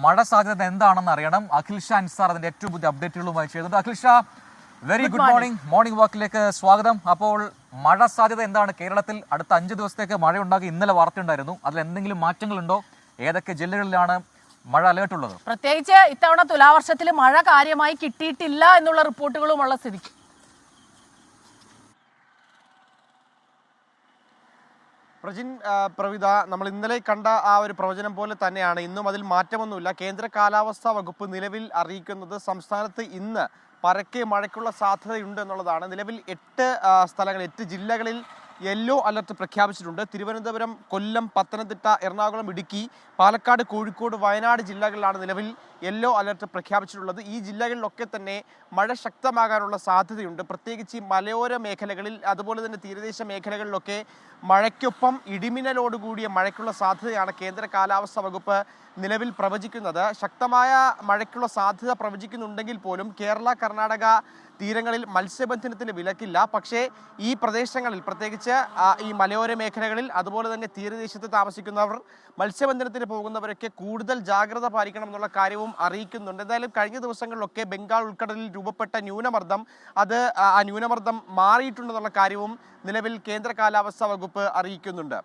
മഴ സാധ്യത എന്താണെന്ന് അറിയണം. അഖിൽ ഷാ അൻസാർ അതിന്റെ ഏറ്റവും പുതിയ അപ്ഡേറ്റുകളുമായി ചെയ്യുന്നുണ്ട്. Akhil Shah, very good morning. Morning വാക്കിലേക്ക് സ്വാഗതം. അപ്പോൾ മഴ സാധ്യത എന്താണ് കേരളത്തിൽ? അടുത്ത 5 ദിവസത്തേക്ക് മഴയുണ്ടാകും ഇന്നലെ വാർത്തയുണ്ടായിരുന്നു. അതിൽ എന്തെങ്കിലും മാറ്റങ്ങളുണ്ടോ? ഏതൊക്കെ ജില്ലകളിലാണ് മഴ അലേർട്ടുള്ളത്? പ്രത്യേകിച്ച് ഇത്തവണ തുലാവർഷത്തിൽ മഴ കാര്യമായി കിട്ടിയിട്ടില്ല എന്നുള്ള റിപ്പോർട്ടുകളുമുള്ള സ്ഥിതിക്ക് പ്രജിൻ, പ്രവിത, നമ്മൾ ഇന്നലെ കണ്ട ആ ഒരു പ്രവചനം പോലെ തന്നെയാണ് ഇന്നും. അതിൽ മാറ്റമൊന്നുമില്ല. കേന്ദ്ര കാലാവസ്ഥാ വകുപ്പ് നിലവിൽ അറിയിക്കുന്നത് സംസ്ഥാനത്ത് ഇന്ന് പരക്കെ മഴയ്ക്കുള്ള സാധ്യതയുണ്ട് എന്നുള്ളതാണ്. നിലവിൽ 8 ജില്ലകളിൽ യെല്ലോ അലർട്ട് പ്രഖ്യാപിച്ചിട്ടുണ്ട്. തിരുവനന്തപുരം, കൊല്ലം, പത്തനംതിട്ട, എറണാകുളം, ഇടുക്കി, പാലക്കാട്, കോഴിക്കോട്, വയനാട് ജില്ലകളിലാണ് നിലവിൽ യെല്ലോ അലർട്ട് പ്രഖ്യാപിച്ചിട്ടുള്ളത്. ഈ ജില്ലകളിലൊക്കെ തന്നെ മഴ ശക്തമാകാനുള്ള സാധ്യതയുണ്ട്. പ്രത്യേകിച്ച് മലയോര മേഖലകളിൽ, അതുപോലെ തന്നെ തീരദേശ മേഖലകളിലൊക്കെ മഴയ്ക്കൊപ്പം ഇടിമിന്നലോടുകൂടിയ മഴയ്ക്കുള്ള സാധ്യതയാണ് കേന്ദ്ര കാലാവസ്ഥാ വകുപ്പ് നിലവിൽ പ്രവചിക്കുന്നത്. ശക്തമായ മഴയ്ക്കുള്ള സാധ്യത പ്രവചിക്കുന്നുണ്ടെങ്കിൽ പോലും കേരള, കർണാടക തീരങ്ങളിൽ മത്സ്യബന്ധനത്തിന് വിലക്കില്ല. പക്ഷേ ഈ പ്രദേശങ്ങളിൽ, പ്രത്യേകിച്ച് ഈ മലയോര മേഖലകളിൽ, അതുപോലെ തന്നെ തീരദേശത്ത് താമസിക്കുന്നവർ, മത്സ്യബന്ധനത്തിന് പോകുന്നവരൊക്കെ കൂടുതൽ ജാഗ്രത പാലിക്കണം എന്നുള്ള കാര്യവും അറിയിക്കുന്നുണ്ട്. എന്തായാലും കഴിഞ്ഞ ദിവസങ്ങളിലൊക്കെ ബംഗാൾ ഉൾക്കടലിൽ രൂപപ്പെട്ട ന്യൂനമർദ്ദം, ആ ന്യൂനമർദ്ദം മാറിയിട്ടുണ്ടെന്നുള്ള കാര്യവും നിലവിൽ കേന്ദ്ര കാലാവസ്ഥാ വകുപ്പ് അറിയിക്കുന്നുണ്ട്.